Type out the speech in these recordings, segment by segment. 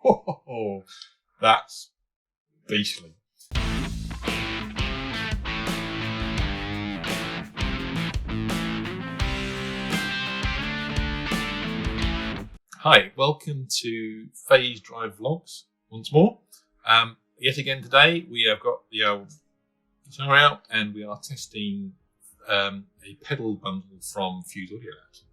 Oh, that's beastly. Hi, welcome to Phase Drive Vlogs once more. Yet again today we have got the old guitar out and we are testing a pedal bundle from Fuse Audio Labs.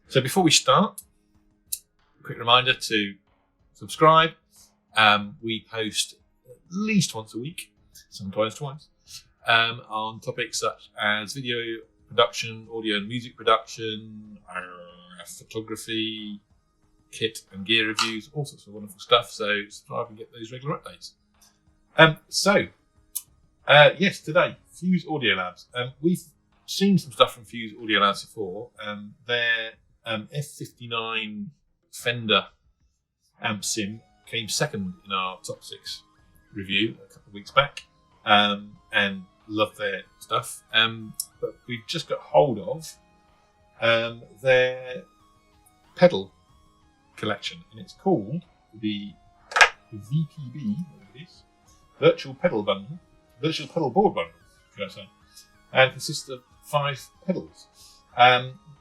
So before we start, a quick reminder to subscribe. We post at least once a week, sometimes twice, on topics such as video production, audio and music production, photography, kit and gear reviews, all sorts of wonderful stuff. So subscribe and get those regular updates. Yes, today, Fuse Audio Labs. We've seen some stuff from Fuse Audio Labs before. Their F59 Fender amp sim came second in our top 6 review a couple of weeks back, and love their stuff. But we've just got hold of their pedal collection, and it's called the VPB, it is, Virtual Pedal Board Bundle, should I say, and consists of 5 pedals.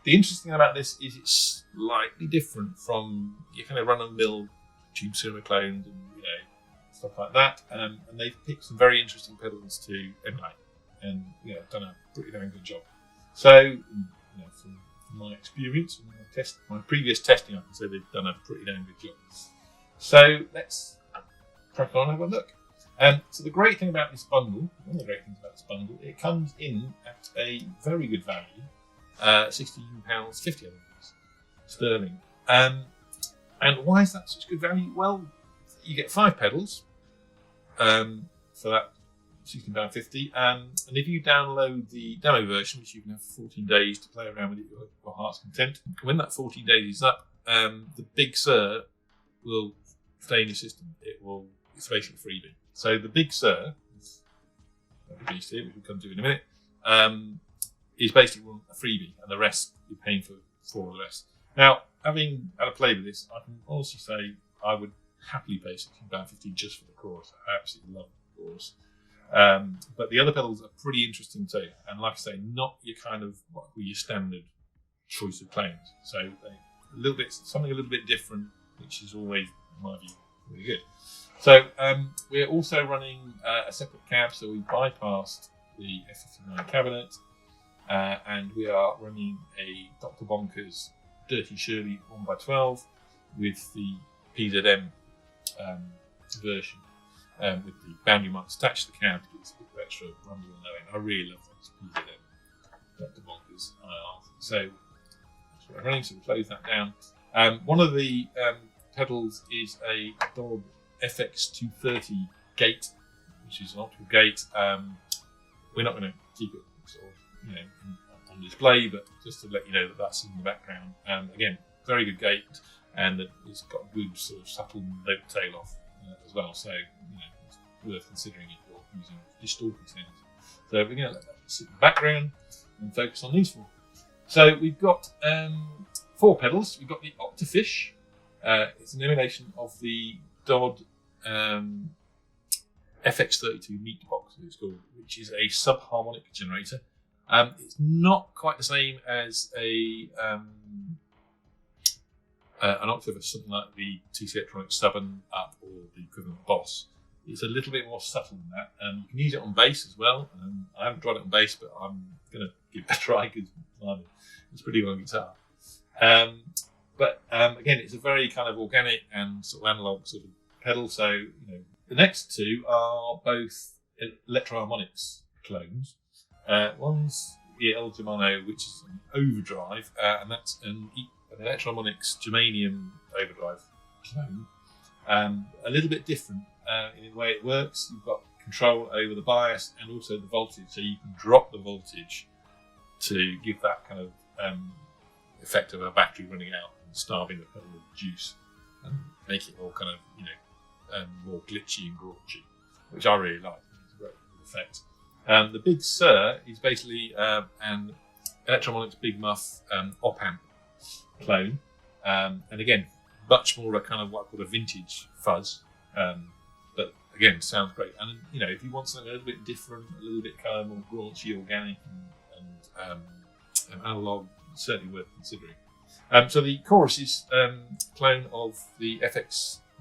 The interesting thing about this is it's slightly different from your kind of run-of-the-mill Tube Cinema clones and stuff like that. And they've picked some very interesting pedals to emulate, and done a pretty damn good job. So, from my experience and my previous testing, I can say they've done a pretty damn good job. So let's crack on and have a look. So the great thing about this bundle, one of the great things about this bundle, it comes in at a very good value, £16.50, I think it is, sterling. And why is that such good value? Well, you get 5 pedals for that £16.50, and if you download the demo version, which you can have for 14 days to play around with it your heart's content, when that 14 days is up, the Big Sur will stay in your system. It's basically freebie. So the Big Sur, which we'll come to in a minute, is basically a freebie, and the rest you're paying for the rest. Now, having had a play with this, I can also say I would happily pay £16.50 just for the chorus. I absolutely love the chorus. But the other pedals are pretty interesting too, and like I say, not your kind of your standard choice of clones. So something a little bit different, which is always, in my view, really good. So we're also running a separate cab, so we bypassed the F59 cabinet, and we are running a Dr. Bonkers Dirty Shirley 1x12 with the PZM version. With the boundary marks attached to the cab to give us a bit of extra rumble and knowing. I really love those PZM Dr. Bonkers IR. So that's what we're running, so we'll close that down. One of the pedals is a Dodd FX230 gate, which is an optical gate. We're not going to keep it sort of, on display, but just to let you know that that's in the background. Again, very good gate, and it's got a good sort of subtle note tail off as well. So it's worth considering if you're using distorted sounds. So we're going to let that sit in the background and focus on these 4. So we've got 4 pedals. We've got the Octafish. It's an emulation of the Dodd FX32 Meat Box, it's called, which is a subharmonic generator. It's not quite the same as an octave of something like the TC Electronics 7 Up or the equivalent Boss. It's a little bit more subtle than that. You can use it on bass as well. I haven't tried it on bass, but I'm going to give it a try because it's pretty good on guitar. But again, it's a very kind of organic and sort of analog sort of pedal. So the next 2 are both Electro-Harmonics clones. One's the El Germano, which is an overdrive, and that's an Electro-Harmonics Germanium overdrive clone. A little bit different in the way it works. You've got control over the bias and also the voltage, so you can drop the voltage to give that kind of effect of a battery running out and starving the pedal with juice and make it all kind of more glitchy and grouchy, which I really like. It's a great effect. The Big Sur is basically an Electro-Harmonics Big Muff op amp clone, and again, much more a kind of what I call a vintage fuzz. But again, sounds great. And if you want something a little bit different, a little bit kind of more raunchy, organic, and analog, certainly worth considering. So the chorus is clone of the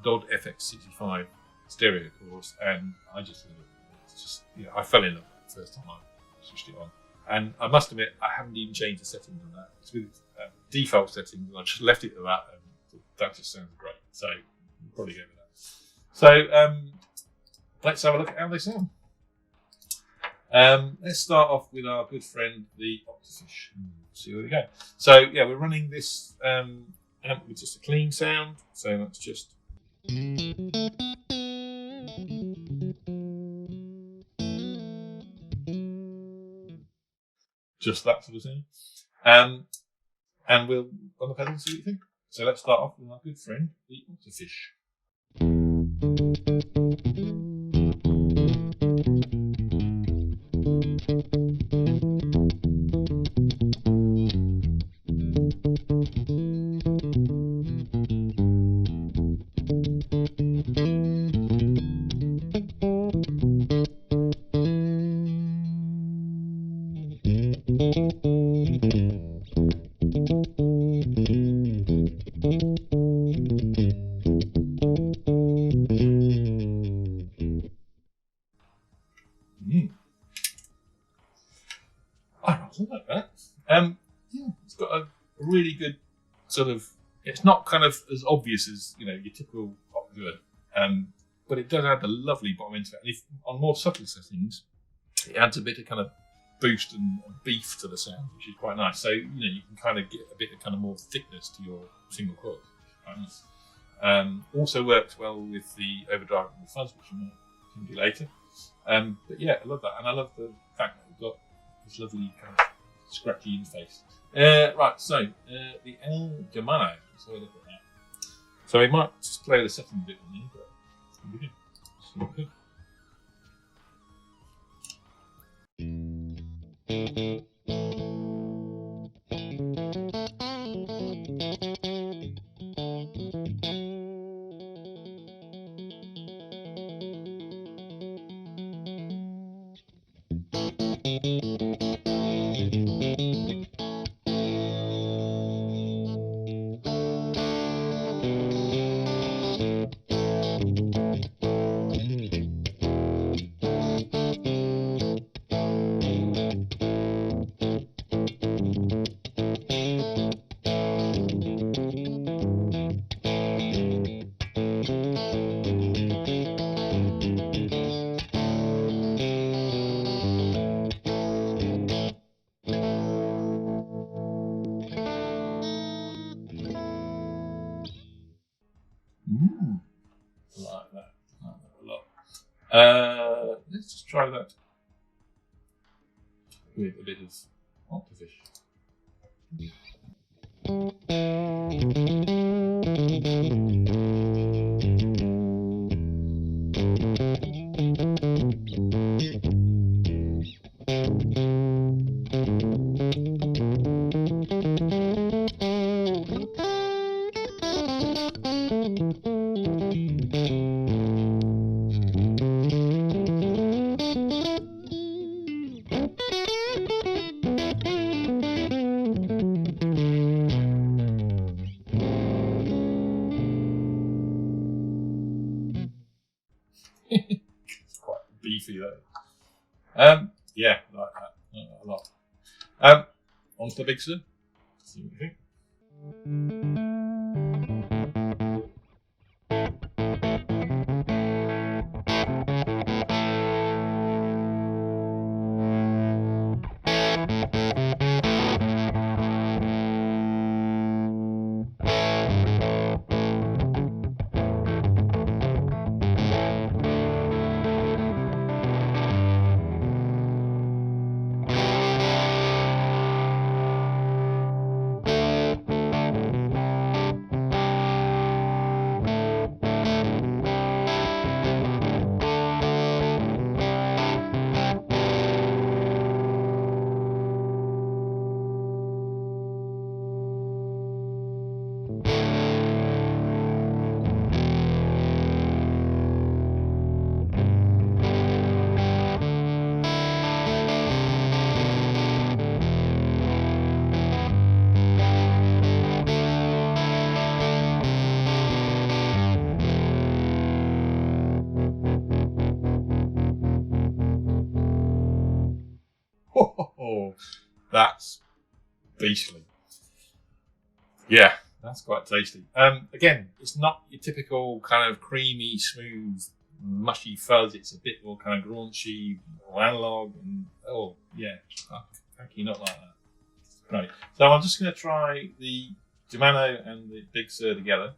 Dodd FX65 stereo chorus, and I just love it. It's just, I fell in love with it the first time I switched it on. And I must admit, I haven't even changed the settings on that. It's with default settings, and I just left it at that, and that just sounds great. So we'll probably go with that. So let's have a look at how they sound. Let's start off with our good friend, the Octafish. See where we go. So yeah, we're running this amp with just a clean sound. So that's just. Just that sort of thing. And we'll on the pedal see what you think. So let's start off with our good friend, the Octafish. I like that. Yeah, it's got a really good sort of. It's not kind of as obvious as your typical Octafish, but it does add a lovely bottom into it. And if on more subtle settings, it adds a bit of kind of boost and beef to the sound, which is quite nice. So you can kind of get a bit of kind of more thickness to your single coil. Quite nice. Also works well with the overdrive and the fuzz, which we can do later. But yeah, I love that, and I love the fact that we've got this lovely kind of scratchy interface. Right, so the El Germano. So look at that. So we might just play the second bit on here, but we do. So good. Like that a lot. Let's just try that with a bit of Octafish. It's quite beefy though. Yeah, like that a lot. On to the big Sur. See what you think. Oh, that's beastly. Yeah, that's quite tasty. Again, it's not your typical kind of creamy, smooth, mushy fuzz. It's a bit more kind of raunchy, more analog, and oh yeah, how can you not like that? Great. So I'm just going to try the Germano and the Big Sur together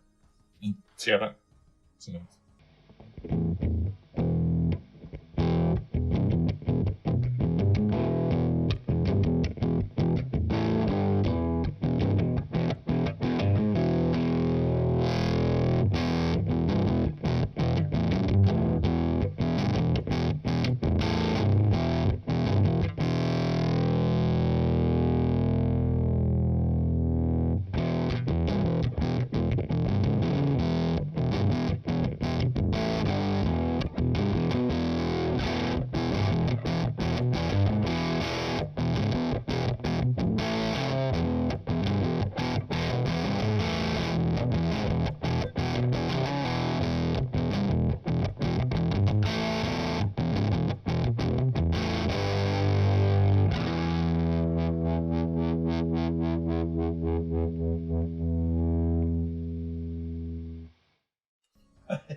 and see how that sounds.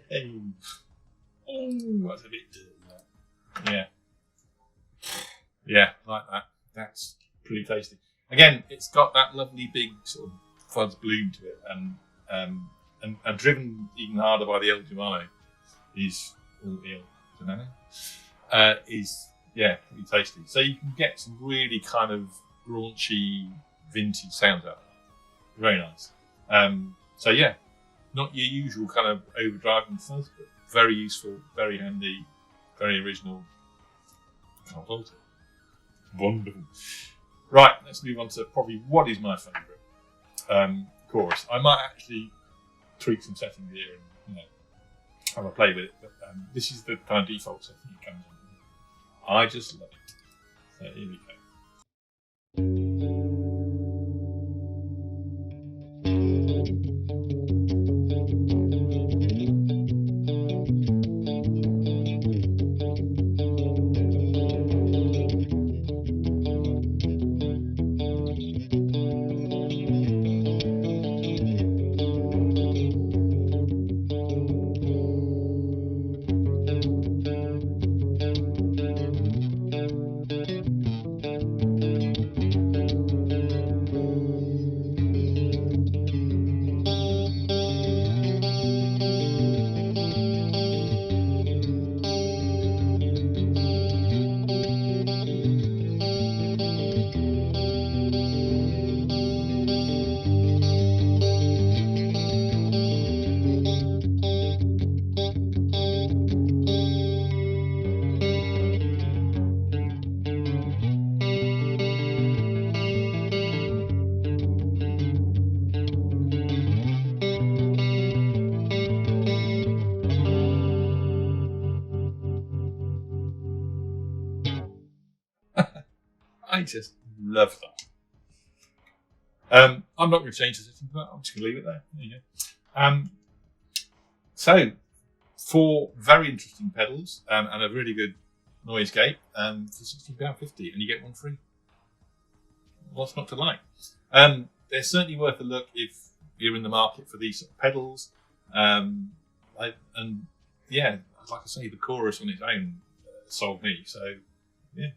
Hey. Oh, that's a bit dirty. Yeah. Yeah, like that. That's pretty tasty. Again, it's got that lovely big sort of fuzz bloom to it, and driven even harder by the El Germano is is pretty tasty. So you can get some really kind of raunchy, vintage sounds out of that. Very nice. So yeah, not your usual kind of overdriving fuzz, but very useful, very handy, very original. Can't fault it. Wonderful. Right, let's move on to probably what is my favourite chorus. I might actually tweak some settings here and have a play with it, but this is the kind of default setting it comes on. I just love it. So here we go. I just love that. I'm not going to change the setting for that. I'm just going to leave it there. There you go. So, 4 very interesting pedals and a really good noise gate for £16.50, and you get one free. What's not to like? They're certainly worth a look if you're in the market for these sort of pedals. And yeah, like I say, the chorus on its own sold me. So yeah,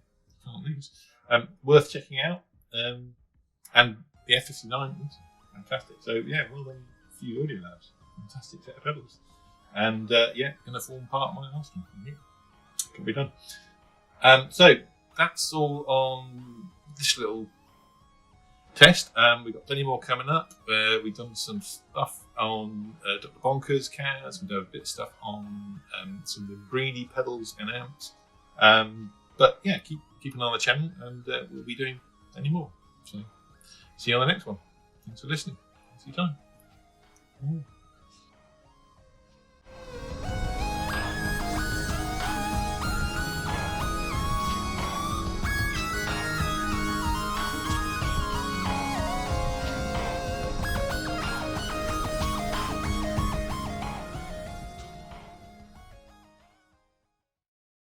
can't lose. Worth checking out. And the F59 was fantastic. So yeah, well done for you, Audio Labs. Fantastic set of pedals. And yeah, going to form part of my arsenal. Can be done. So that's all on this little test. We've got plenty more coming up. We've done some stuff on Dr. Bonker's cars. We've done a bit of stuff on some of the Breedy pedals and amps. But yeah, keep an eye on the channel, and we'll be doing any more. So see you on the next one. Thanks for listening. See you time.